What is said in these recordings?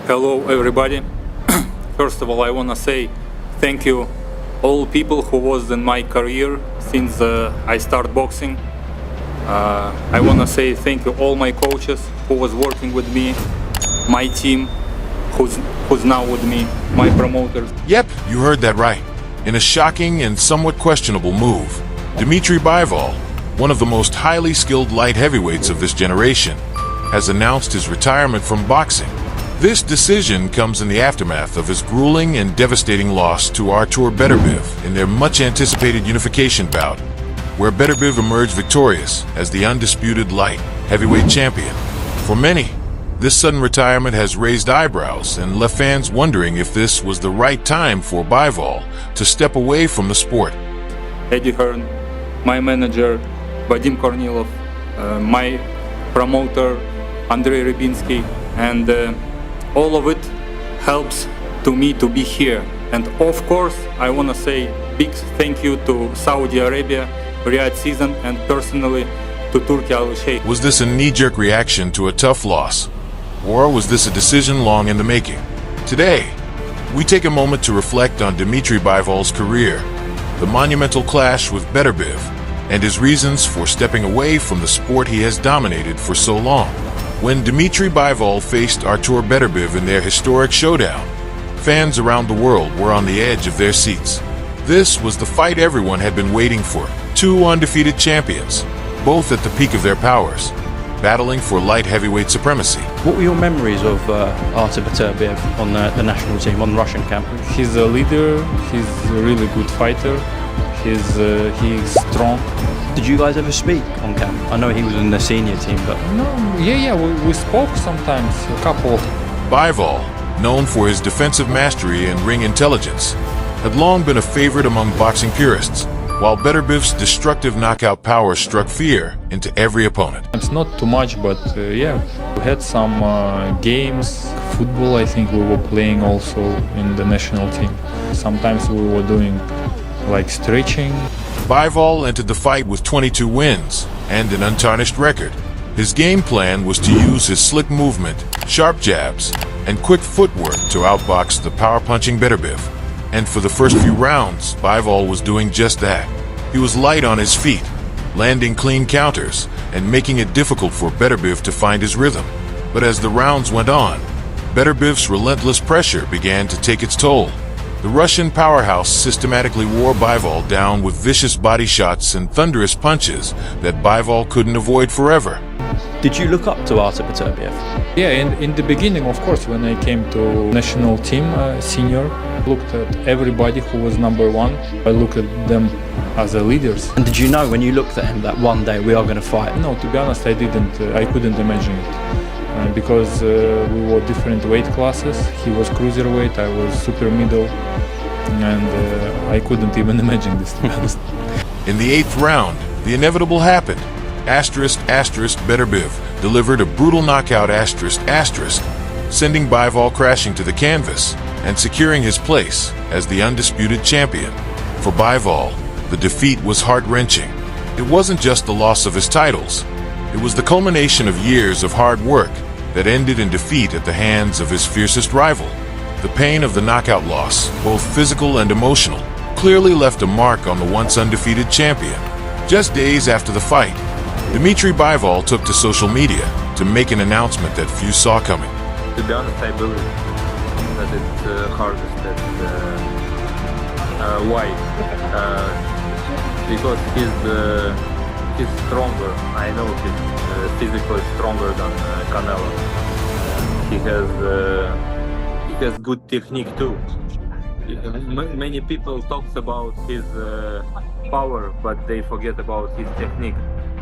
Hello everybody. First of all, I want to say thank you all people who was in my career since I started boxing. I want to say thank you all my coaches who was working with me, my team who's now with me, my promoters. Yep, you heard that right. In a shocking and somewhat questionable move, Dmitry Bivol, one of the most highly skilled light heavyweights of this generation, has announced his retirement from boxing. This decision comes in the aftermath of his grueling and devastating loss to Artur Beterbiev in their much-anticipated unification bout, where Beterbiev emerged victorious as the undisputed light heavyweight champion. For many, this sudden retirement has raised eyebrows and left fans wondering if this was the right time for Bivol to step away from the sport. Eddie Hearn, my manager, Vadim Kornilov, my promoter, Andrei Rybinsky, and all of it helps to me to be here. And of course, I want to say big thank you to Saudi Arabia, Riyadh season, and personally to Turkey Al Sheikh. Was this a knee-jerk reaction to a tough loss? Or was this a decision long in the making? Today, we take a moment to reflect on Dmitry Bivol's career, the monumental clash with Beterbiev, and his reasons for stepping away from the sport he has dominated for so long. When Dmitry Bivol faced Artur Beterbiev in their historic showdown, fans around the world were on the edge of their seats. This was the fight everyone had been waiting for. Two undefeated champions, both at the peak of their powers, battling for light heavyweight supremacy. What were your memories of Artur Beterbiev on the national team, on the Russian camp? He's a leader, he's a really good fighter, he's strong. Did you guys ever speak on camp? I know he was in the senior team, but... We spoke sometimes, a couple. Bivol, known for his defensive mastery and ring intelligence, had long been a favorite among boxing purists, while Beterbiev's destructive knockout power struck fear into every opponent. It's not too much, but we had some games. Football, I think we were playing also in the national team. Sometimes we were doing like stretching. Bivol entered the fight with 22 wins and an untarnished record. His game plan was to use his slick movement, sharp jabs, and quick footwork to outbox the power-punching Beterbiev. And for the first few rounds, Bivol was doing just that. He was light on his feet, landing clean counters and making it difficult for Beterbiev to find his rhythm. But as the rounds went on, Beterbiev's relentless pressure began to take its toll. The Russian powerhouse systematically wore Bivol down with vicious body shots and thunderous punches that Bivol couldn't avoid forever. Did you look up to Artur Beterbiev? Yeah, in the beginning, of course, when I came to national team senior, looked at everybody who was number one. I looked at them as the leaders. And did you know when you looked at him that one day we are going to fight? No, to be honest, I didn't. I couldn't imagine it because we were different weight classes. He was cruiserweight, I was super middle, and I couldn't even imagine this, to be honest. In the 8th round, the inevitable happened. Beterbiev delivered a brutal knockout sending Bivol crashing to the canvas and securing his place as the undisputed champion. For Bivol, the defeat was heart-wrenching. It wasn't just the loss of his titles. It was the culmination of years of hard work that ended in defeat at the hands of his fiercest rival. The pain of the knockout loss, both physical and emotional, clearly left a mark on the once undefeated champion. Just days after the fight, Dmitry Bivol took to social media to make an announcement that few saw coming. To be honest, I believe that it's hardest. Why? Because he's stronger. I know he's physically stronger than Canelo. He has good technique too. Many people talk about his power, but they forget about his technique.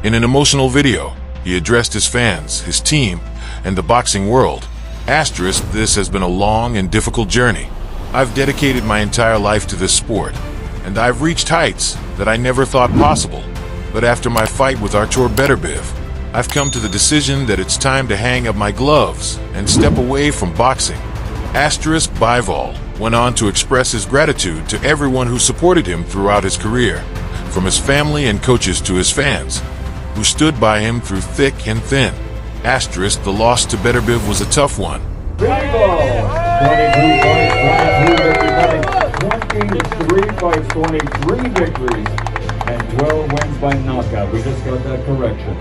In an emotional video, he addressed his fans, his team, and the boxing world. This has been a long and difficult journey. I've dedicated my entire life to this sport, and I've reached heights that I never thought possible. But after my fight with Artur Beterbiev, I've come to the decision that it's time to hang up my gloves and step away from boxing. Bivol went on to express his gratitude to everyone who supported him throughout his career, from his family and coaches to his fans, who stood by him through thick and thin. The loss to Beterbiev was a tough one. 23 fights, 23 victories, and 12 wins by knockout. We just got that correction.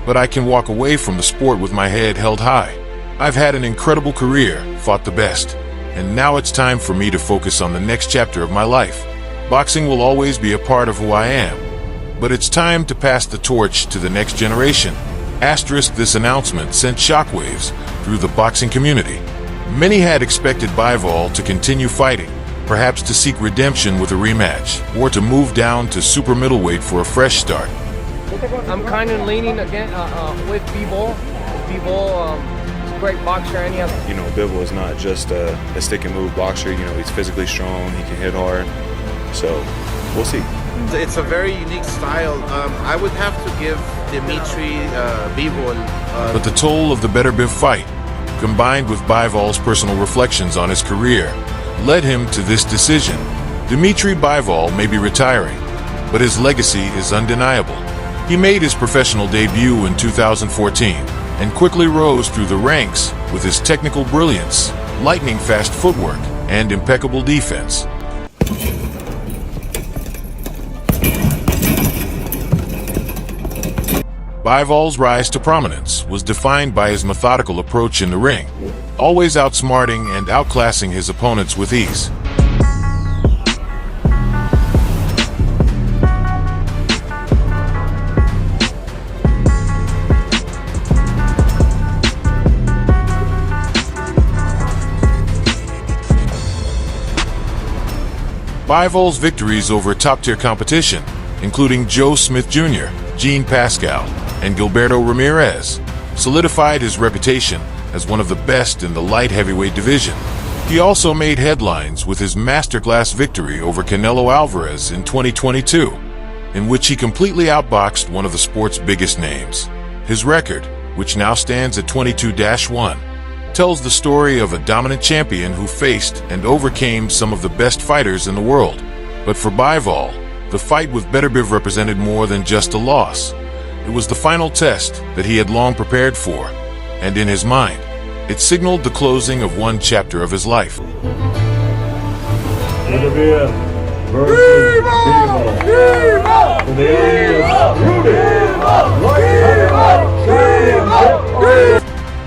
But I can walk away from the sport with my head held high. I've had an incredible career, fought the best, and now it's time for me to focus on the next chapter of my life. Boxing will always be a part of who I am, but it's time to pass the torch to the next generation. Asterisk, this announcement sent shockwaves through the boxing community. Many had expected Bivol to continue fighting, perhaps to seek redemption with a rematch, or to move down to super middleweight for a fresh start. I'm kind of leaning again with Bivol. Bivol is a great boxer, and he has. You know, Bivol is not just a stick and move boxer. You know, he's physically strong. He can hit hard. So we'll see. It's a very unique style. I would have to give Dmitry Bivol. But the toll of the Beterbiev fight, combined with Bivol's personal reflections on his career, led him to this decision. Dmitry Bivol may be retiring, but his legacy is undeniable. He made his professional debut in 2014 and quickly rose through the ranks with his technical brilliance, lightning-fast footwork, and impeccable defense. Bivol's rise to prominence was defined by his methodical approach in the ring, always outsmarting and outclassing his opponents with ease. Bivol's victories over top-tier competition, including Joe Smith Jr., Jean Pascal, and Gilberto Ramirez, solidified his reputation as one of the best in the light heavyweight division. He also made headlines with his masterclass victory over Canelo Alvarez in 2022, in which he completely outboxed one of the sport's biggest names. His record, which now stands at 22-1, tells the story of a dominant champion who faced and overcame some of the best fighters in the world. But for Bivol, the fight with Beterbiev represented more than just a loss. It was the final test that he had long prepared for, and in his mind, it signaled the closing of one chapter of his life. Beterbiev versus Bivol. For the undisputed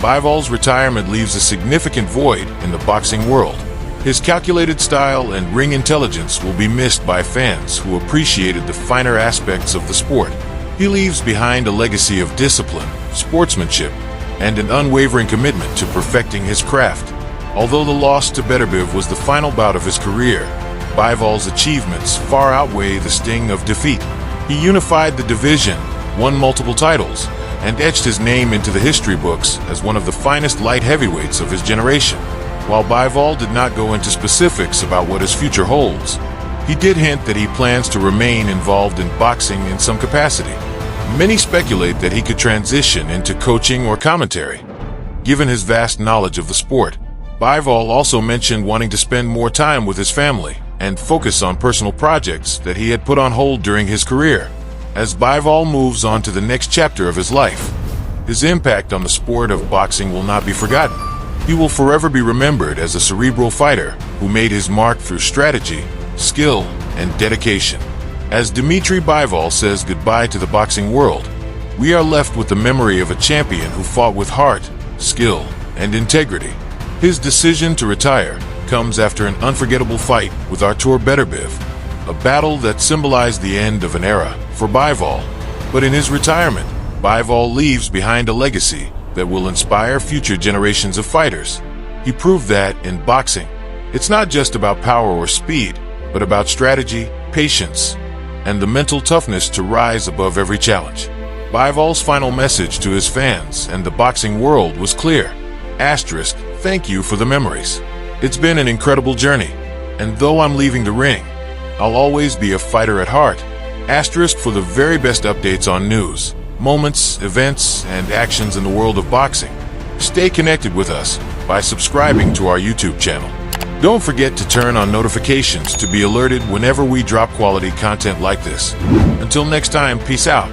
Bivol's retirement leaves a significant void in the boxing world. His calculated style and ring intelligence will be missed by fans who appreciated the finer aspects of the sport. He leaves behind a legacy of discipline, sportsmanship, and an unwavering commitment to perfecting his craft. Although the loss to Beterbiev was the final bout of his career, Bivol's achievements far outweigh the sting of defeat. He unified the division, won multiple titles, and etched his name into the history books as one of the finest light heavyweights of his generation. While Bivol did not go into specifics about what his future holds, he did hint that he plans to remain involved in boxing in some capacity. Many speculate that he could transition into coaching or commentary. Given his vast knowledge of the sport, Bivol also mentioned wanting to spend more time with his family and focus on personal projects that he had put on hold during his career. As Bivol moves on to the next chapter of his life, his impact on the sport of boxing will not be forgotten. He will forever be remembered as a cerebral fighter who made his mark through strategy, skill, and dedication. As Dmitry Bivol says goodbye to the boxing world, we are left with the memory of a champion who fought with heart, skill, and integrity. His decision to retire comes after an unforgettable fight with Artur Beterbiev, a battle that symbolized the end of an era for Bivol. But in his retirement, Bivol leaves behind a legacy that will inspire future generations of fighters. He proved that in boxing, it's not just about power or speed, but about strategy, patience, and the mental toughness to rise above every challenge. Bivol's final message to his fans and the boxing world was clear. Asterisk, thank you for the memories. It's been an incredible journey, and though I'm leaving the ring, I'll always be a fighter at heart. Asterisk for the very best updates on news, moments, events, and actions in the world of boxing. Stay connected with us by subscribing to our YouTube channel. Don't forget to turn on notifications to be alerted whenever we drop quality content like this. Until next time, peace out.